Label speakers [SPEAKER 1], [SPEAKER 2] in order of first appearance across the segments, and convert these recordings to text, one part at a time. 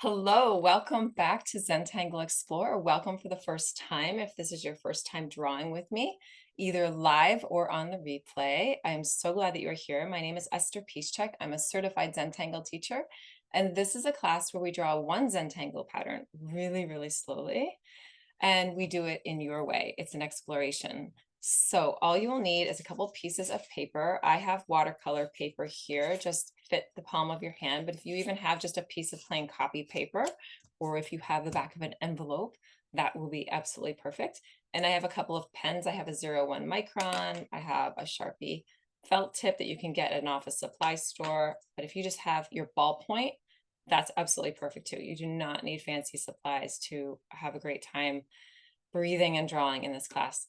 [SPEAKER 1] Hello, welcome back to Zentangle Explore. Welcome for the first time. If this is your first time drawing with me, either live or on the replay, I'm so glad that you're here. My name is Esther Piszczek. I'm a certified Zentangle teacher, and this is a class where we draw one Zentangle pattern really, really slowly, and we do it in your way. It's an exploration. So all you will need is a couple pieces of paper. I have watercolor paper here, just fit the palm of your hand. But if you even have just a piece of plain copy paper, or if you have the back of an envelope, that will be absolutely perfect. And I have a couple of pens. I have a 01 Micron. I have a Sharpie felt tip that you can get at an office supply store. But if you just have your ballpoint, that's absolutely perfect too. You do not need fancy supplies to have a great time breathing and drawing in this class.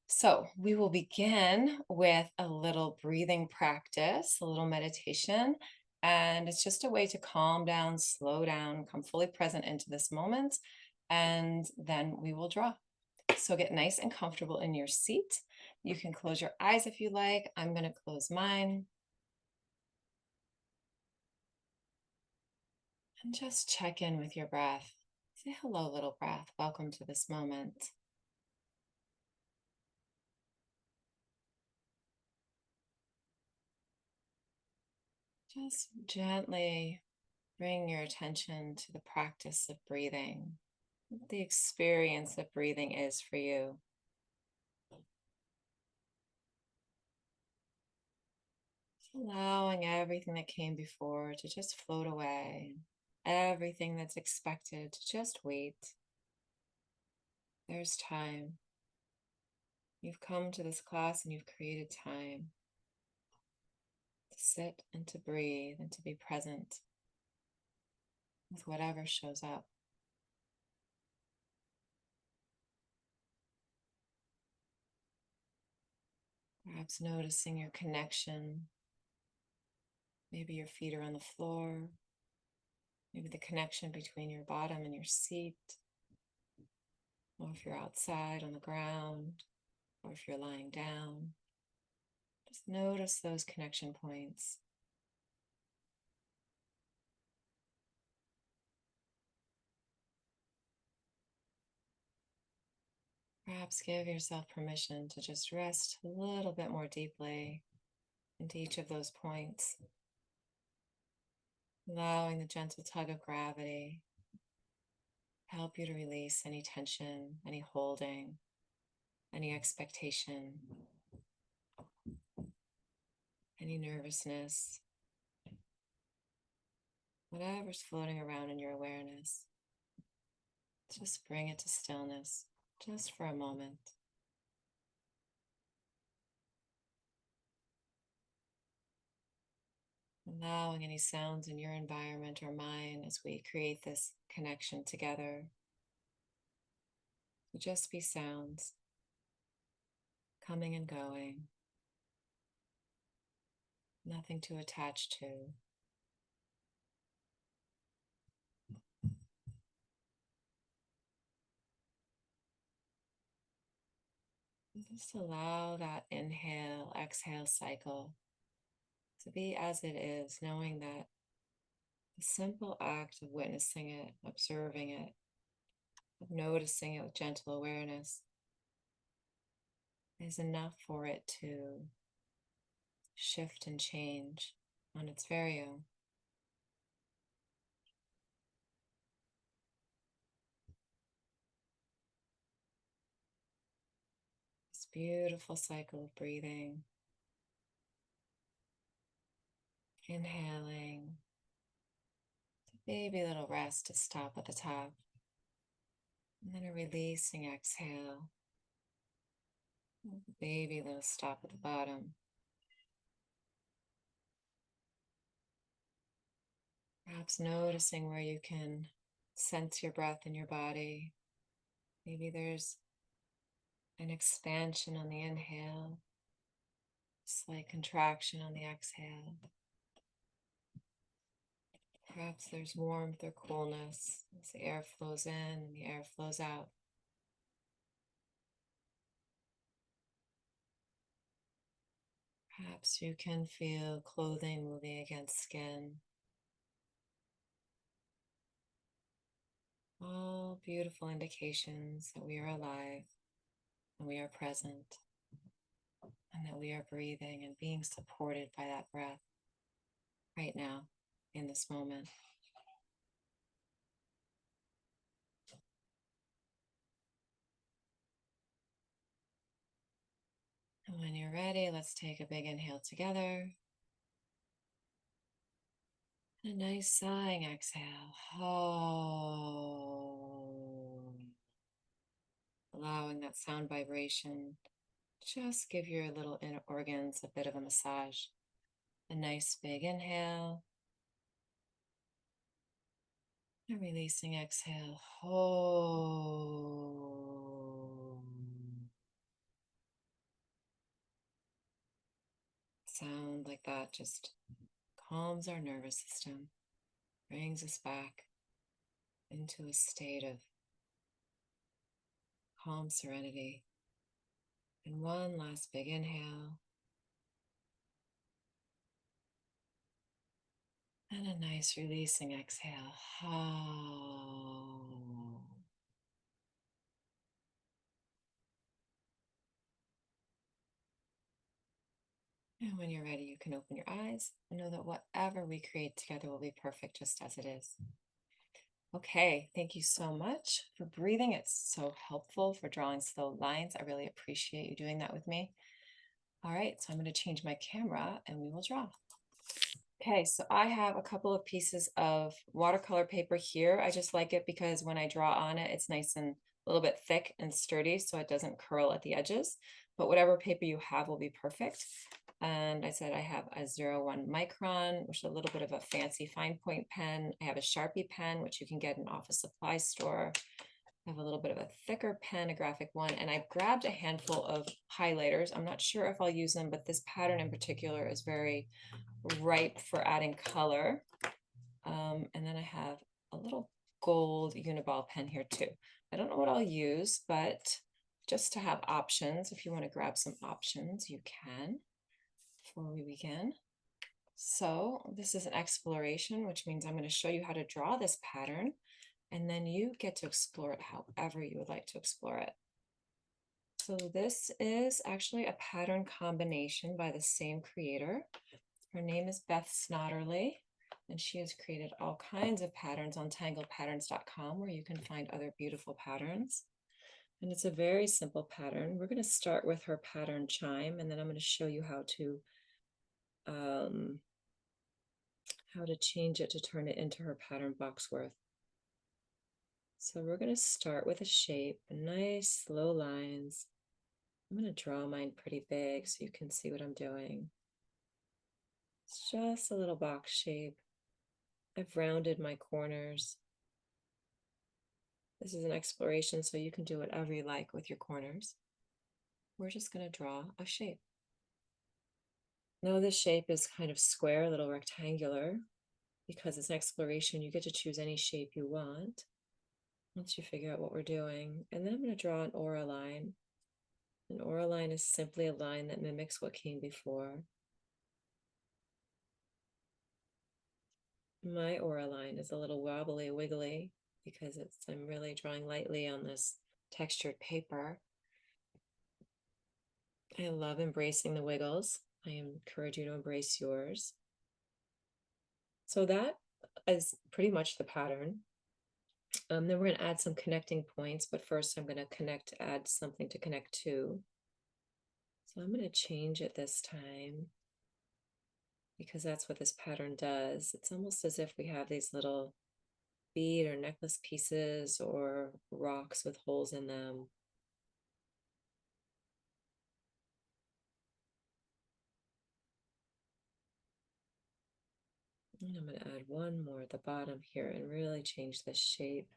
[SPEAKER 1] So we will begin with a little breathing practice, a little meditation, and it's just a way to calm down, slow down, come fully present into this moment, and then we will draw. So get nice and comfortable in your seat. You can close your eyes if you like. I'm going to close mine. And just check in with your breath. Say hello, little breath. Welcome to this moment. Just gently bring your attention to the practice of breathing, what the experience of breathing is for you. Allowing everything that came before to just float away, everything that's expected to just wait. There's time. You've come to this class and you've created time to sit and to breathe and to be present with whatever shows up. Perhaps noticing your connection. Maybe your feet are on the floor. Maybe the connection between your bottom and your seat. Or if you're outside on the ground, or if you're lying down. Just notice those connection points. Perhaps give yourself permission to just rest a little bit more deeply into each of those points, allowing the gentle tug of gravity help you to release any tension, any holding, any expectation, any nervousness, whatever's floating around in your awareness. Just bring it to stillness, just for a moment. Allowing any sounds in your environment or mine as we create this connection together to just be sounds coming and going, nothing to attach to. Just allow that inhale, exhale cycle to be as it is, knowing that the simple act of witnessing it, observing it, of noticing it with gentle awareness is enough for it to shift and change on its very own. This beautiful cycle of breathing, inhaling, maybe a little rest to stop at the top, and then a releasing exhale, baby little stop at the bottom. Perhaps noticing where you can sense your breath in your body. Maybe there's an expansion on the inhale, slight contraction on the exhale. Perhaps there's warmth or coolness as the air flows in and the air flows out. Perhaps you can feel clothing moving against skin. beautiful indications that we are alive and we are present and that we are breathing and being supported by that breath right now in this moment. And when you're ready, let's take a big inhale together. A nice sighing exhale. Oh. Allowing that sound vibration. Just give your little inner organs a bit of a massage. A nice big inhale. And releasing exhale. Oh. Sound like that just calms our nervous system, brings us back into a state of calm serenity. And one last big inhale. And a nice releasing exhale. Oh. And when you're ready, you can open your eyes and know that whatever we create together will be perfect just as it is. Okay, thank you so much for breathing. It's so helpful for drawing slow lines. I really appreciate you doing that with me. All right, so I'm going to change my camera and we will draw. Okay, so I have a couple of pieces of watercolor paper here. I just like it because when I draw on it, it's nice and a little bit thick and sturdy so it doesn't curl at the edges. But whatever paper you have will be perfect. And I said I have a 01 Micron, which is a little bit of a fancy fine point pen. I have a Sharpie pen, which you can get in an office supply store. I have a little bit of a thicker pen, a graphic one, and I grabbed a handful of highlighters. I'm not sure if I'll use them, but this pattern in particular is very ripe for adding color. And then I have a little gold uniball pen here too. I don't know what I'll use, but just to have options, if you want to grab some options, you can before we begin. So this is an exploration, which means I'm going to show you how to draw this pattern, and then you get to explore it however you would like to explore it. So this is actually a pattern combination by the same creator. Her name is Beth Snoderly, and she has created all kinds of patterns on tanglepatterns.com where you can find other beautiful patterns. And it's a very simple pattern. We're going to start with her pattern Chime, and then I'm going to show you how to change it to turn it into her pattern Boxworth. So we're going to start with a shape, nice slow lines. I'm going to draw mine pretty big so you can see what I'm doing. It's just a little box shape. I've rounded my corners. This is an exploration, so you can do whatever you like with your corners. We're just going to draw a shape. Now this shape is kind of square, a little rectangular. Because it's an exploration, you get to choose any shape you want once you figure out what we're doing. And then I'm going to draw an aura line. An aura line is simply a line that mimics what came before. My aura line is a little wobbly, wiggly, because I'm really drawing lightly on this textured paper. I love embracing the wiggles. I encourage you to embrace yours. So that is pretty much the pattern. Then we're going to add some connecting points, but first I'm going to add something to connect to. So I'm going to change it this time because that's what this pattern does. It's almost as if we have these little bead or necklace pieces or rocks with holes in them. And I'm going to add one more at the bottom here and really change the shape.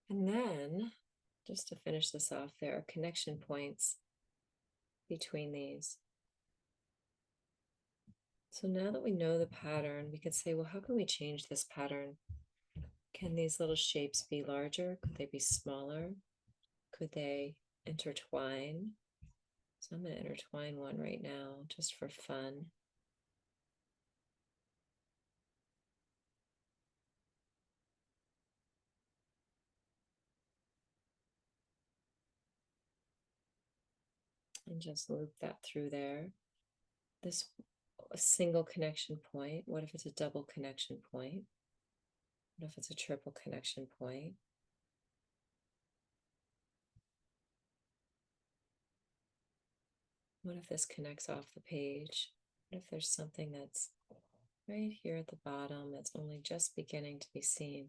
[SPEAKER 1] And then, just to finish this off, there are connection points between these. So now that we know the pattern, we could say, well, how can we change this pattern? Can these little shapes be larger? Could they be smaller? Could they intertwine? So I'm going to intertwine one right now just for fun. And just loop that through there. This a single connection point. What if it's a double connection point? What if it's a triple connection point? What if this connects off the page? What if there's something that's right here at the bottom that's only just beginning to be seen?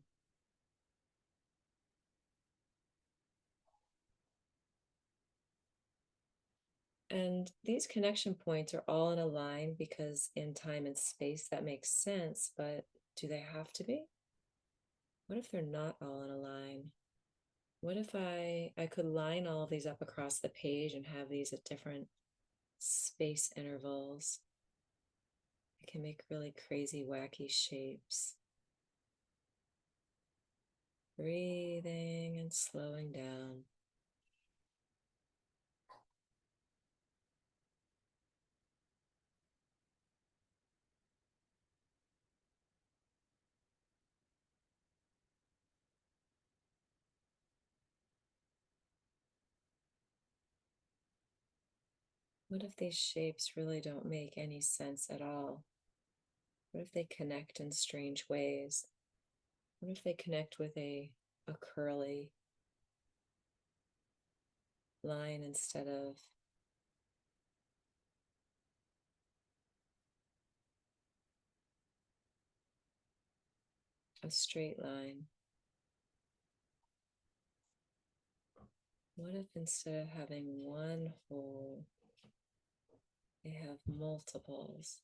[SPEAKER 1] And these connection points are all in a line because in time and space that makes sense, but do they have to be? What if they're not all in a line? What if I could line all of these up across the page and have these at different space intervals? I can make really crazy, wacky shapes. Breathing and slowing down. What if these shapes really don't make any sense at all? What if they connect in strange ways? What if they connect with a curly line instead of a straight line? What if instead of having one hole, they have multiples?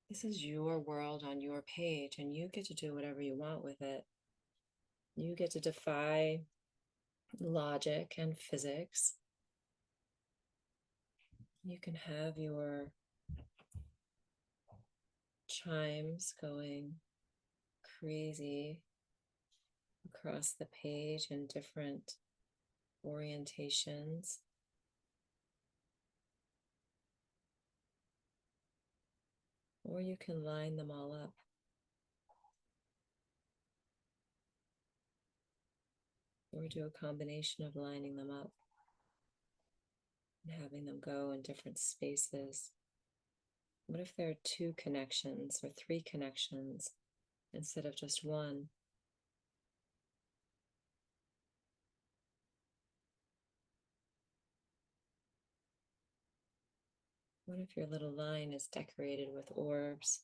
[SPEAKER 1] This is your world on your page, and you get to do whatever you want with it. You get to defy logic and physics. You can have your chimes going crazy across the page in different orientations. Or you can line them all up. Or do a combination of lining them up and having them go in different spaces. What if there are two connections or three connections instead of just one? What if your little line is decorated with orbs?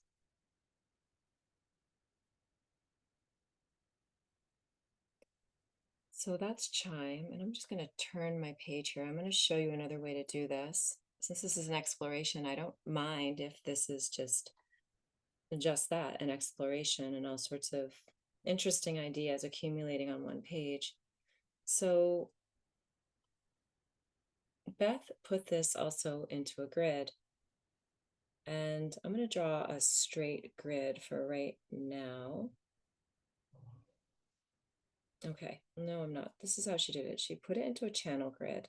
[SPEAKER 1] So that's Chime, and I'm just going to turn my page here. I'm going to show you another way to do this. Since this is an exploration, I don't mind if this is just that, an exploration and all sorts of interesting ideas accumulating on one page. So Beth put this also into a grid, and I'm going to draw a straight grid for right now. Okay, no, I'm not. This is how she did it. She put it into a channel grid.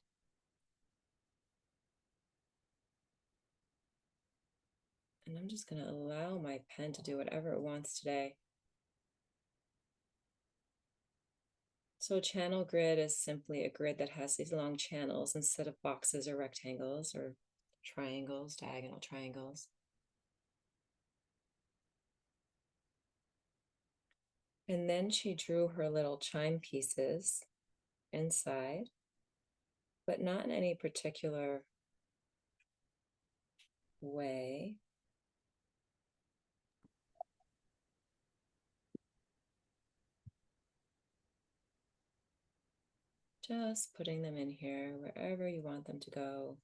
[SPEAKER 1] And I'm just going to allow my pen to do whatever it wants today. So a channel grid is simply a grid that has these long channels instead of boxes or rectangles or triangles, diagonal triangles. And then she drew her little chime pieces inside, but not in any particular way. Just putting them in here wherever you want them to go.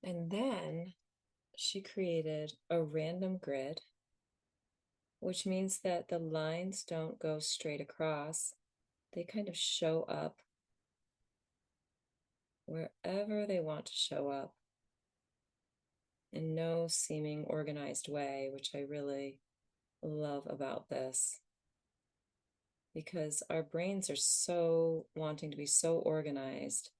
[SPEAKER 1] And then she created a random grid, which means that the lines don't go straight across. They kind of show up wherever they want to show up in no seeming organized way, which I really love about this, because our brains are so wanting to be so organized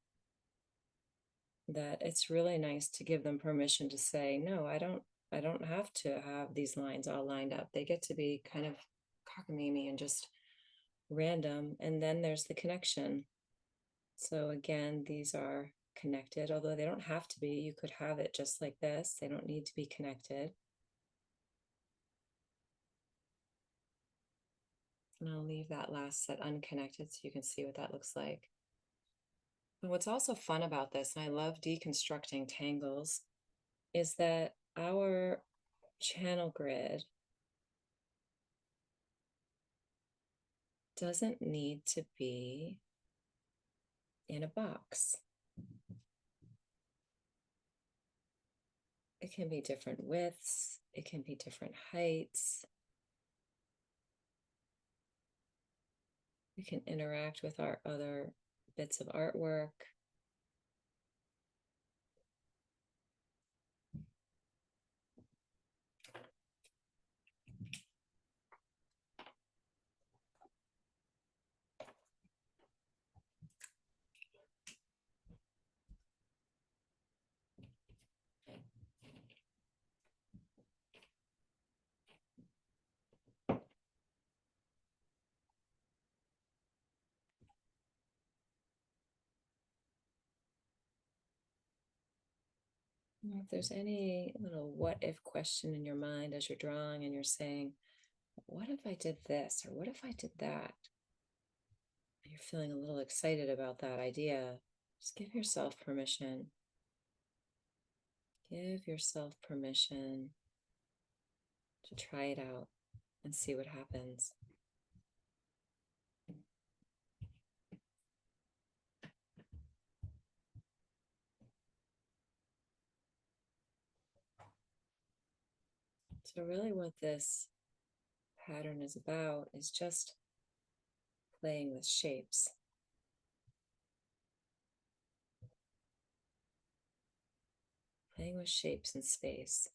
[SPEAKER 1] that it's really nice to give them permission to say, no, I don't have to have these lines all lined up. They get to be kind of cockamamie and just random. And then there's the connection. So again, these are connected, although they don't have to be. You could have it just like this. They don't need to be connected. And I'll leave that last set unconnected so you can see what that looks like. And what's also fun about this, and I love deconstructing tangles, is that our channel grid doesn't need to be in a box. It can be different widths, it can be different heights. We can interact with our other bits of artwork. If there's any little what if question in your mind as you're drawing and you're saying, what if I did this? Or what if I did that? And you're feeling a little excited about that idea, just give yourself permission. Give yourself permission to try it out and see what happens. So really what this pattern is about is just playing with shapes. Playing with shapes in space.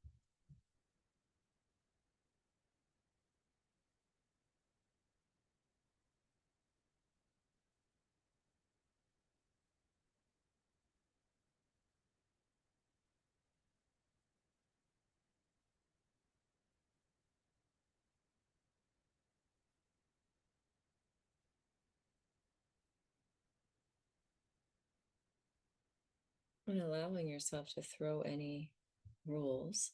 [SPEAKER 1] And allowing yourself to throw any rules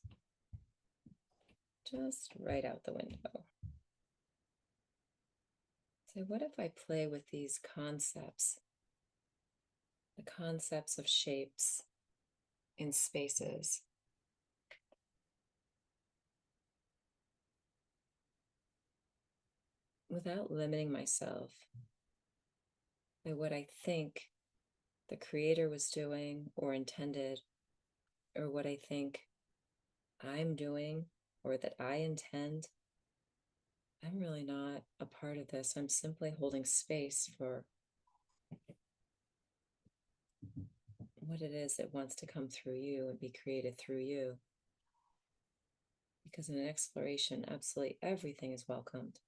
[SPEAKER 1] just right out the window. So what if I play with these concepts, the concepts of shapes in spaces, without limiting myself by what I think the creator was doing or intended, or what I think I'm doing or that I intend. I'm really not a part of this. I'm simply holding space for what it is that wants to come through you and be created through you. Because in an exploration, absolutely everything is welcomed.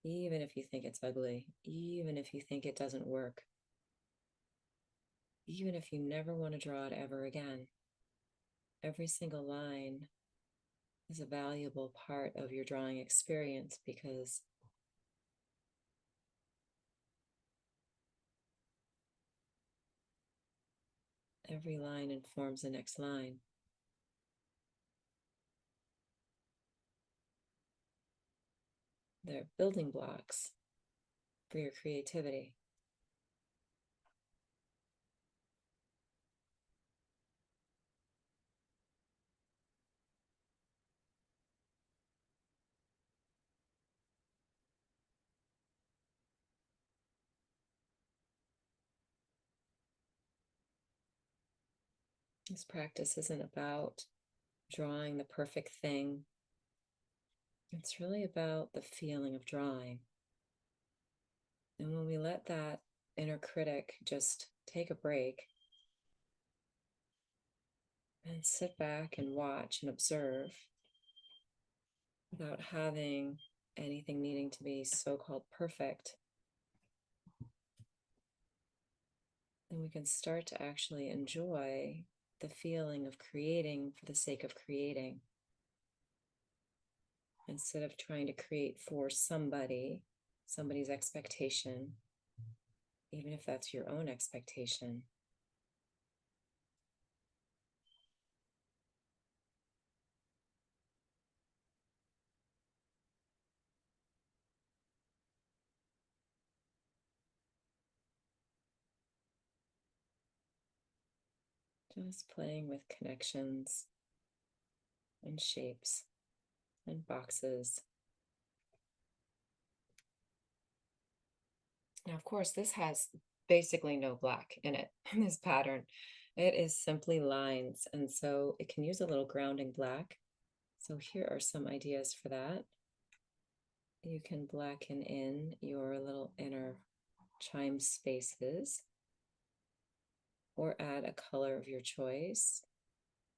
[SPEAKER 1] Even if you think it's ugly, even if you think it doesn't work, even if you never want to draw it ever again, every single line is a valuable part of your drawing experience, because every line informs the next line. They're building blocks for your creativity. This practice isn't about drawing the perfect thing. It's really about the feeling of drawing. And when we let that inner critic just take a break and sit back and watch and observe without having anything needing to be so-called perfect, then we can start to actually enjoy the feeling of creating for the sake of creating. Instead of trying to create for somebody's expectation, even if that's your own expectation. Just playing with connections and shapes and boxes. Now, of course, this has basically no black in it in this pattern. It is simply lines, and so it can use a little grounding black. So here are some ideas for that. You can blacken in your little inner chime spaces or add a color of your choice.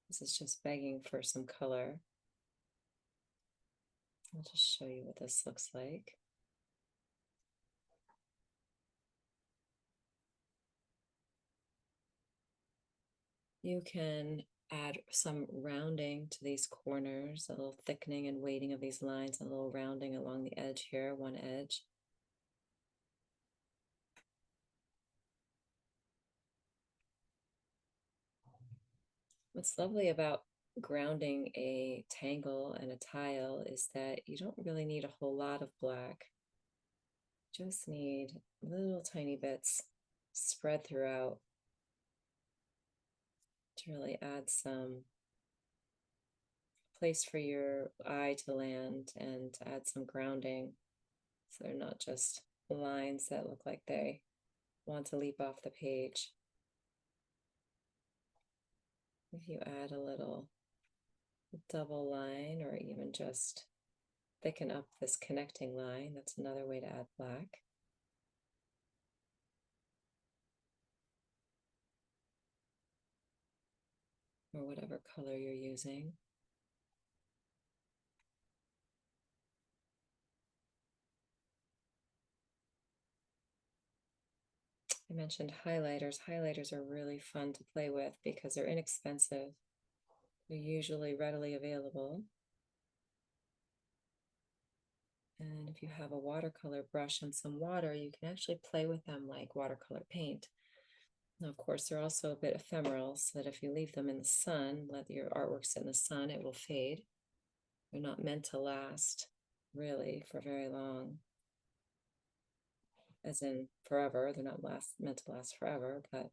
[SPEAKER 1] This is just begging for some color. I'll just show you what this looks like. You can add some rounding to these corners, a little thickening and weighting of these lines, a little rounding along the edge here, one edge. What's lovely about grounding a tangle and a tile is that you don't really need a whole lot of black. You just need little tiny bits spread throughout to really add some place for your eye to land and add some grounding, so they're not just lines that look like they want to leap off the page. If you add a little double line or even just thicken up this connecting line, that's another way to add black. Or whatever color you're using. I mentioned highlighters. Highlighters are really fun to play with because they're inexpensive. They're usually readily available. And if you have a watercolor brush and some water, you can actually play with them like watercolor paint. Now, of course, they're also a bit ephemeral, so that if you leave them in the sun, let your artwork sit in the sun, it will fade. They're not meant to last, really, for very long. As in forever. They're not meant to last forever, but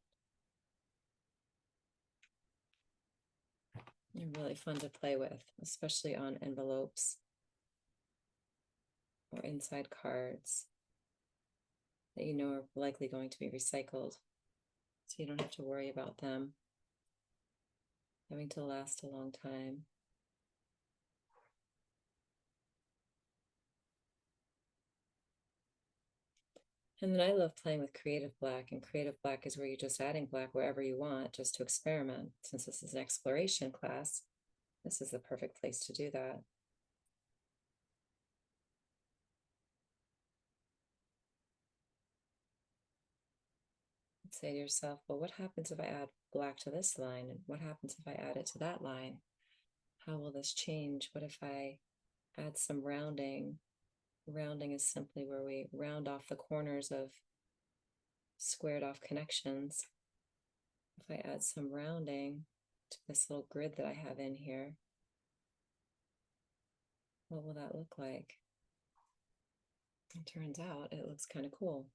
[SPEAKER 1] they're really fun to play with, especially on envelopes or inside cards that you know are likely going to be recycled. So you don't have to worry about them having to last a long time. And then I love playing with creative black, and creative black is where you're just adding black wherever you want, just to experiment. Since this is an exploration class, this is the perfect place to do that. Say to yourself, well, what happens if I add black to this line? And what happens if I add it to that line? How will this change? What if I add some rounding? Rounding is simply where we round off the corners of squared off connections. If I add some rounding to this little grid that I have in here, what will that look like? It turns out it looks kind of cool.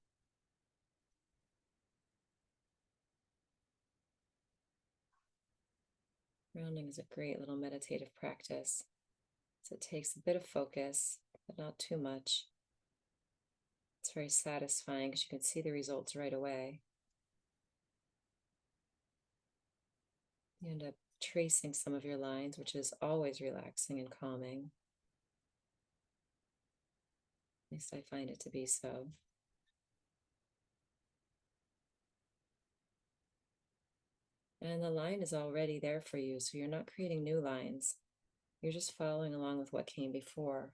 [SPEAKER 1] Rounding is a great little meditative practice. So it takes a bit of focus, but not too much. It's very satisfying because you can see the results right away. You end up tracing some of your lines, which is always relaxing and calming. At least I find it to be so. And the line is already there for you, so you're not creating new lines. You're just following along with what came before,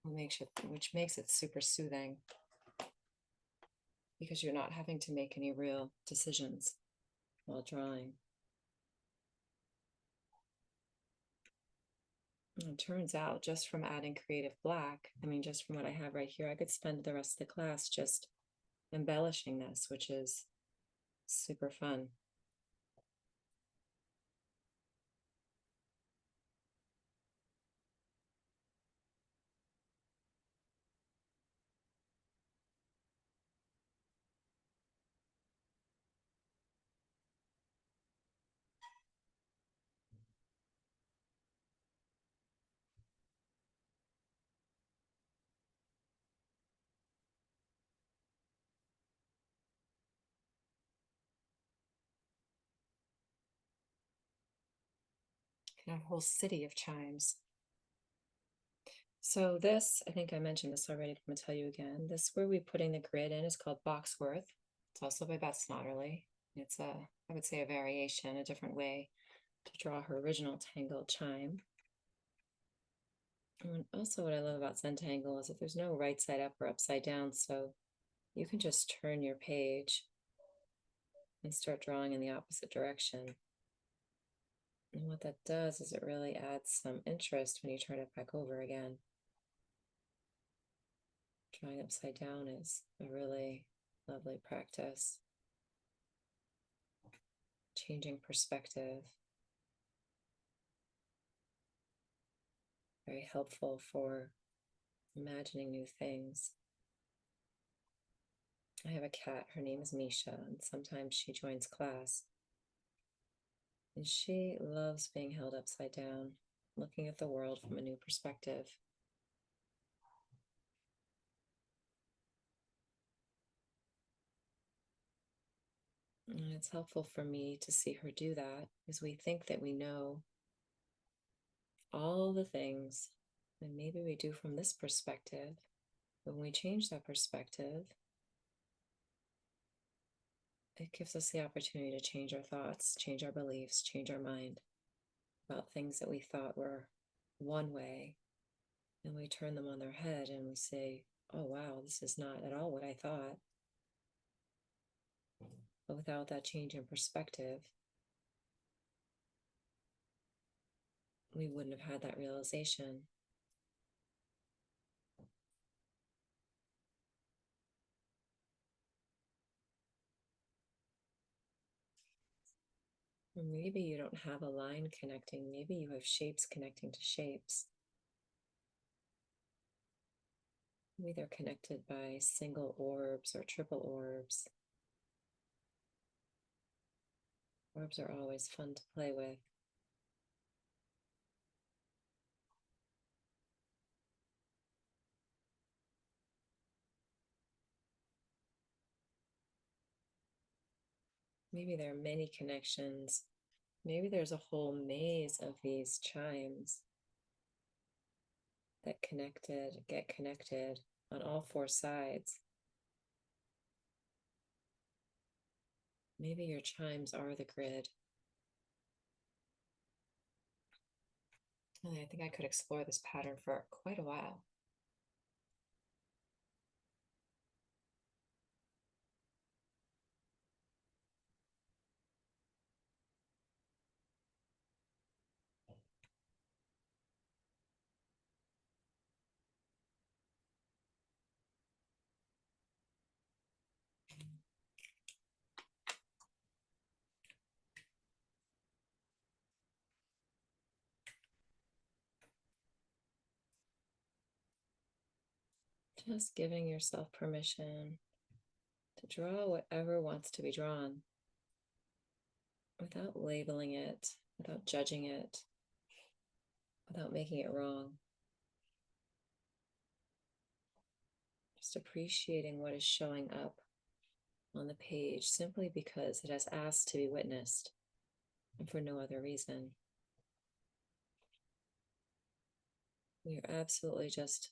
[SPEAKER 1] which makes it super soothing because you're not having to make any real decisions while drawing. And it turns out, just from adding creative black, just from what I have right here, I could spend the rest of the class just embellishing this, which is super fun. A whole city of chimes. So this, I think I mentioned this already, but I'm gonna tell you again. This where we're putting the grid in is called Boxworth. It's also by Beth Snoderly. It's I would say a variation, a different way to draw her original tangled chime. And also what I love about Zentangle is that there's no right side up or upside down, so you can just turn your page and start drawing in the opposite direction. And what that does is it really adds some interest when you turn it back over again. Drawing upside down is a really lovely practice. Changing perspective. Very helpful for imagining new things. I have a cat, her name is Misha, and sometimes she joins class. And she loves being held upside down, looking at the world from a new perspective. And it's helpful for me to see her do that because we think that we know all the things, and maybe we do from this perspective. But when we change that perspective, it gives us the opportunity to change our thoughts, change our beliefs, change our mind about things that we thought were one way. And we turn them on their head and we say, oh, wow, this is not at all what I thought. But without that change in perspective, we wouldn't have had that realization. Or maybe you don't have a line connecting. Maybe you have shapes connecting to shapes. Maybe they're connected by single orbs or triple orbs. Orbs are always fun to play with. Maybe there are many connections. Maybe there's a whole maze of these chimes that get connected on all four sides. Maybe your chimes are the grid. I think I could explore this pattern for quite a while. Just giving yourself permission to draw whatever wants to be drawn without labeling it, without judging it, without making it wrong. Just appreciating what is showing up on the page simply because it has asked to be witnessed. and for no other reason. You're absolutely just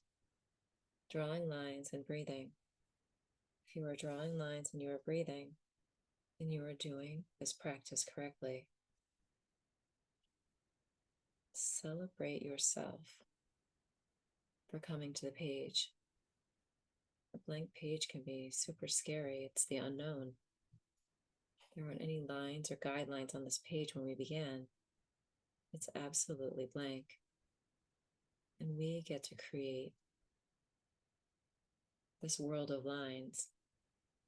[SPEAKER 1] drawing lines and breathing. If you are drawing lines and you are breathing, then you are doing this practice correctly. Celebrate yourself for coming to the page. A blank page can be super scary. It's the unknown. There aren't any lines or guidelines on this page when we began. It's absolutely blank. And we get to create this world of lines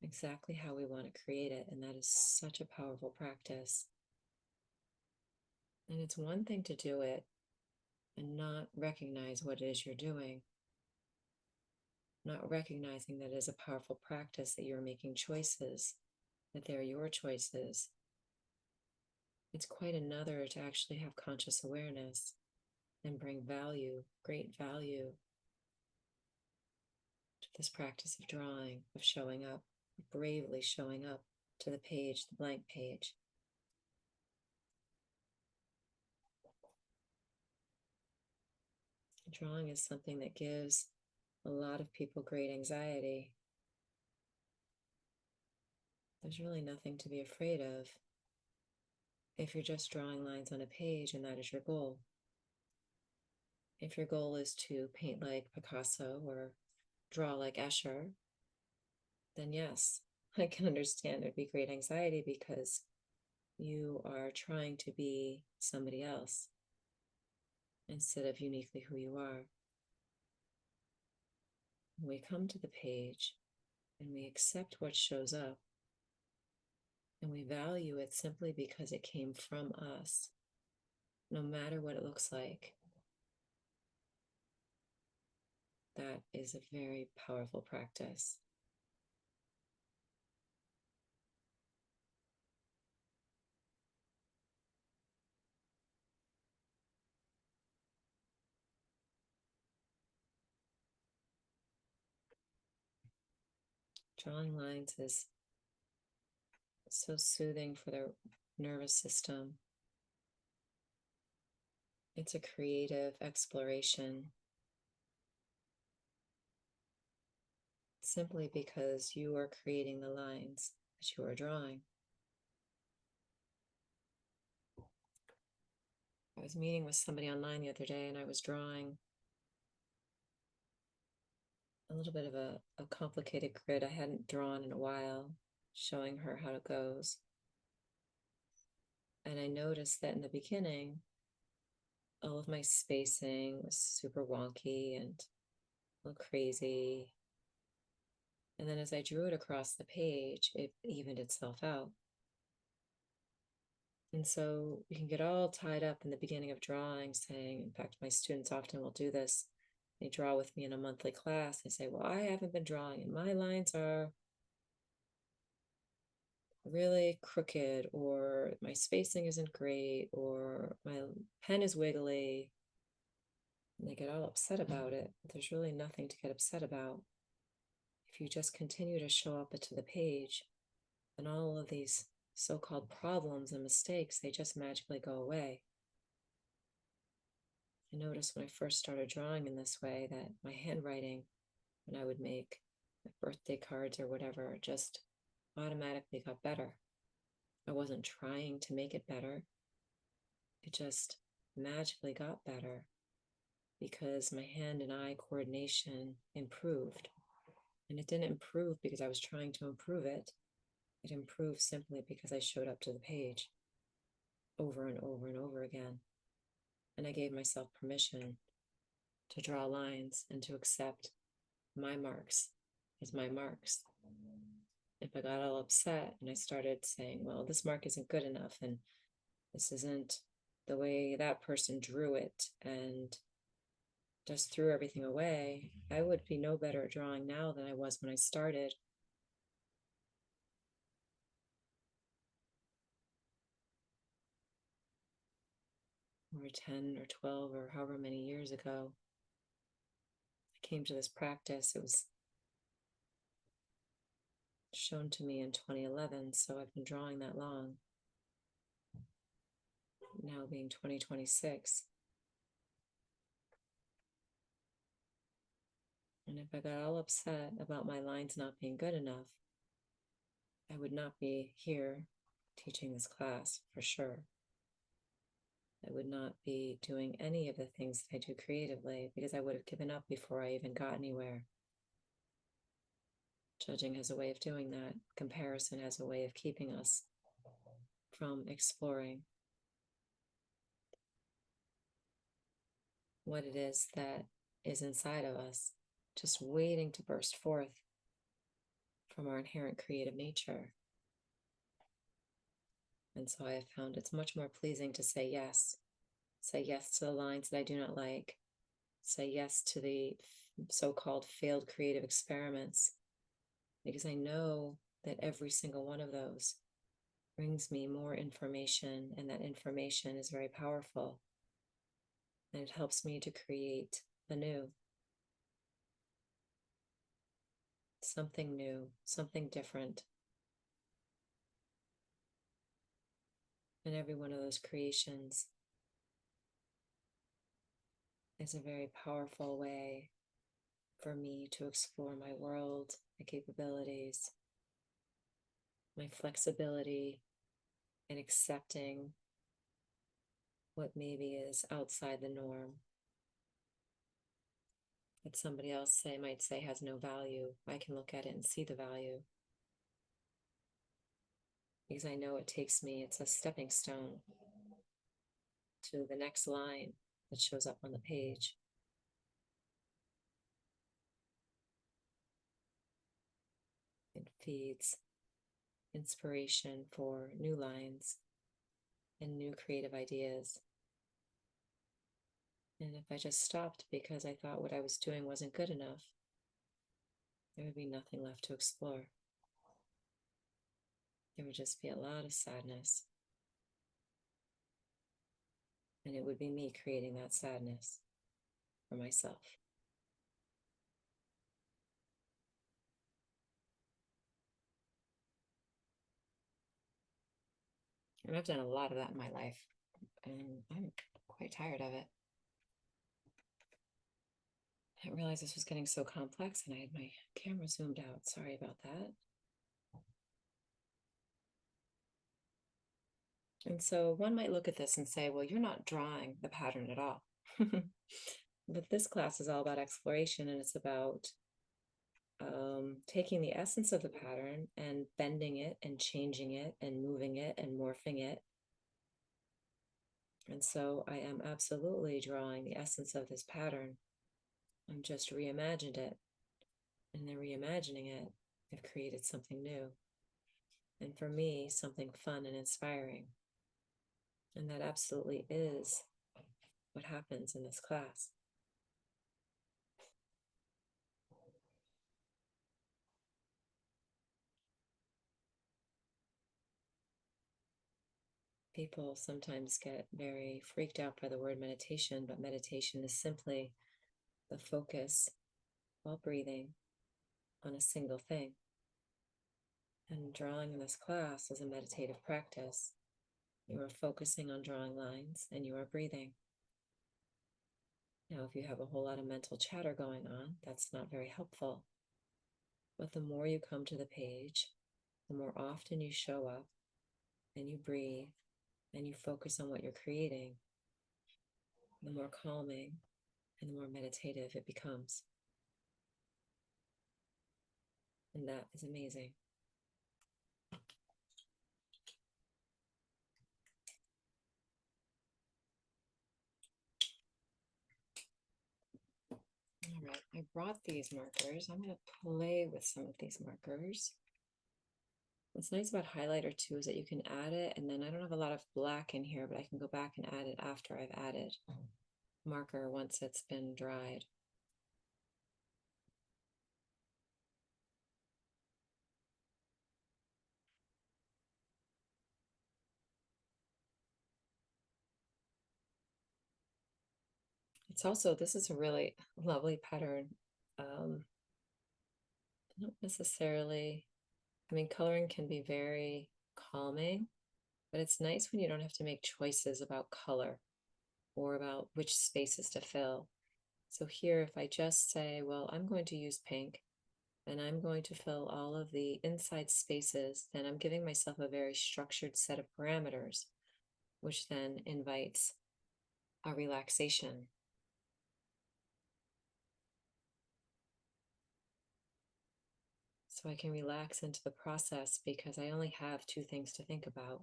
[SPEAKER 1] exactly how we want to create it. And that is such a powerful practice. And it's one thing to do it and not recognize what it is you're doing, not recognizing that it is a powerful practice, that you're making choices, that they're your choices. It's quite another to actually have conscious awareness and bring value, great value, to this practice of drawing, of showing up, bravely showing up to the page, the blank page. Drawing is something that gives a lot of people great anxiety. There's really nothing to be afraid of if you're just drawing lines on a page and that is your goal. If your goal is to paint like Picasso or draw like Escher, then yes, I can understand there'd be great anxiety because you are trying to be somebody else instead of uniquely who you are. When we come to the page and we accept what shows up and we value it simply because it came from us, no matter what it looks like, that is a very powerful practice. Drawing lines is so soothing for the nervous system. It's a creative exploration simply because you are creating the lines that you are drawing. I was meeting with somebody online the other day and I was drawing a little bit of a complicated grid I hadn't drawn in a while, showing her how it goes. And I noticed that in the beginning, all of my spacing was super wonky and a little crazy. And then as I drew it across the page, it evened itself out. And so we can get all tied up in the beginning of drawing, saying, in fact, my students often will do this. They draw with me in a monthly class. They say, well, I haven't been drawing and my lines are really crooked, or my spacing isn't great, or my pen is wiggly. And they get all upset about it. But there's really nothing to get upset about. If you just continue to show up to the page, then all of these so-called problems and mistakes, they just magically go away. I noticed when I first started drawing in this way that my handwriting, when I would make birthday cards or whatever, just automatically got better. I wasn't trying to make it better. It just magically got better because my hand and eye coordination improved. And it didn't improve because I was trying to improve it. It improved simply because I showed up to the page over and over and over again. And I gave myself permission to draw lines and to accept my marks as my marks. If I got all upset and I started saying, well, this mark isn't good enough and this isn't the way that person drew it, and just threw everything away, I would be no better at drawing now than I was when I started. Or 10 or 12 or however many years ago. I came to this practice. It was shown to me in 2011, so I've been drawing that long. now being 2026. And if I got all upset about my lines not being good enough, I would not be here teaching this class for sure. I would not be doing any of the things that I do creatively because I would have given up before I even got anywhere. Judging has a way of doing that. Comparison has a way of keeping us from exploring what it is that is inside of us, just waiting to burst forth from our inherent creative nature. And so I have found it's much more pleasing to say yes to the lines that I do not like, say yes to the so-called failed creative experiments, because I know that every single one of those brings me more information, and that information is very powerful, and it helps me to create the new, something different. And every one of those creations is a very powerful way for me to explore my world, my capabilities, my flexibility, and accepting what maybe is outside the norm, that somebody else might say has no value. I can look at it and see the value, because I know it's a stepping stone to the next line that shows up on the page. It feeds inspiration for new lines and new creative ideas. And if I just stopped because I thought what I was doing wasn't good enough, there would be nothing left to explore. There would just be a lot of sadness. And it would be me creating that sadness for myself. And I've done a lot of that in my life, and I'm quite tired of it. I didn't realize this was getting so complex, and I had my camera zoomed out. Sorry about that. And so one might look at this and say, well, you're not drawing the pattern at all. But this class is all about exploration, and it's about taking the essence of the pattern and bending it and changing it and moving it and morphing it. And so I am absolutely drawing the essence of this pattern. I've just reimagined it. And then reimagining it, I've created something new. And for me, something fun and inspiring. And that absolutely is what happens in this class. People sometimes get very freaked out by the word meditation, but meditation is simply the focus while breathing on a single thing. And drawing in this class is a meditative practice. You are focusing on drawing lines and you are breathing. Now, if you have a whole lot of mental chatter going on, that's not very helpful. But the more you come to the page, the more often you show up and you breathe and you focus on what you're creating, the more calming and the more meditative it becomes. And that is amazing. All right, I brought these markers. I'm going to play with some of these markers. What's nice about highlighter too is that you can add it, and then I don't have a lot of black in here, but I can go back and add it after I've added marker once it's been dried. It's also, this is a really lovely pattern. Not necessarily, I mean, coloring can be very calming, But it's nice when you don't have to make choices about color or about which spaces to fill. So here, if I just say, well, I'm going to use pink and I'm going to fill all of the inside spaces, then I'm giving myself a very structured set of parameters, which then invites a relaxation. So I can relax into the process because I only have two things to think about.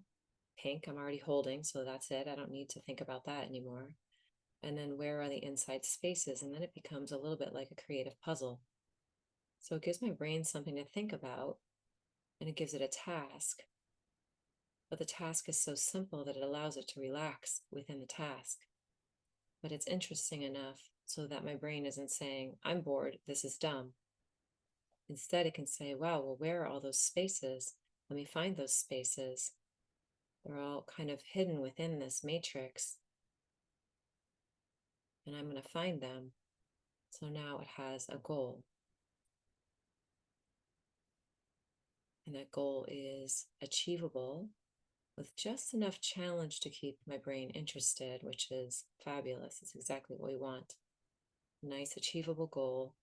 [SPEAKER 1] Pink, I'm already holding, so that's it. I don't need to think about that anymore. And then where are the inside spaces? And then it becomes a little bit like a creative puzzle. So it gives my brain something to think about, and it gives it a task. But the task is so simple that it allows it to relax within the task. But it's interesting enough so that my brain isn't saying, I'm bored, this is dumb. Instead, it can say, wow, well, where are all those spaces? Let me find those spaces. They're all kind of hidden within this matrix, and I'm going to find them. So now it has a goal. And that goal is achievable with just enough challenge to keep my brain interested, which is fabulous. It's exactly what we want. Nice, achievable goal,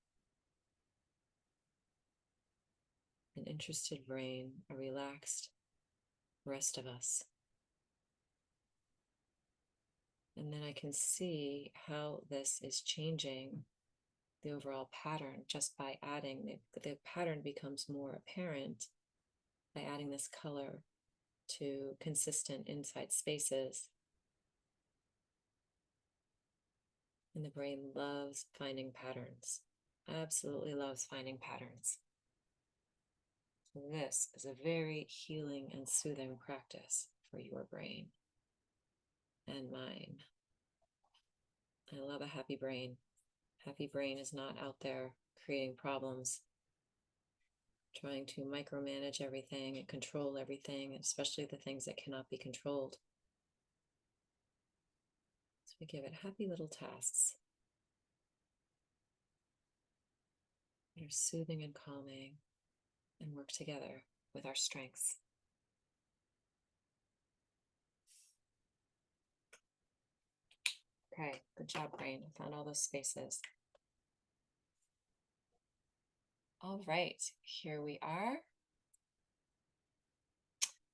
[SPEAKER 1] an interested brain, a relaxed rest of us. And then I can see how this is changing the overall pattern just by adding, the pattern becomes more apparent by adding this color to consistent inside spaces. And the brain loves finding patterns, absolutely loves finding patterns. So this is a very healing and soothing practice for your brain and mine. I love a happy brain. Happy brain is not out there creating problems, trying to micromanage everything and control everything, especially the things that cannot be controlled. So we give it happy little tasks that are soothing and calming and work together with our strengths. Okay, good job, brain. I found all those spaces. All right, here we are.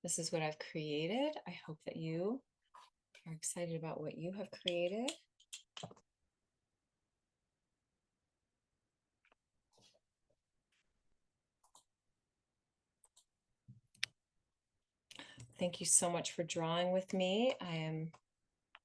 [SPEAKER 1] This is what I've created. I hope that you are excited about what you have created. Thank you so much for drawing with me. I am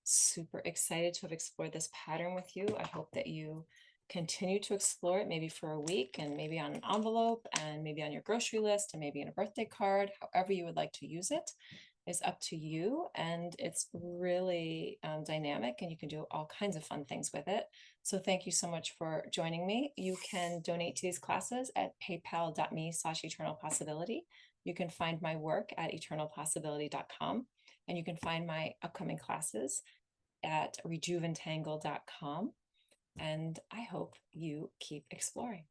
[SPEAKER 1] super excited to have explored this pattern with you. I hope that you continue to explore it, maybe for a week and maybe on an envelope and maybe on your grocery list and maybe in a birthday card. However you would like to use it is up to you, and it's really dynamic, and you can do all kinds of fun things with it. So thank you so much for joining me. You can donate to these classes at paypal.me/eternalpossibility. You can find my work at eternalpossibility.com, and you can find my upcoming classes at rejuventangle.com. And I hope you keep exploring.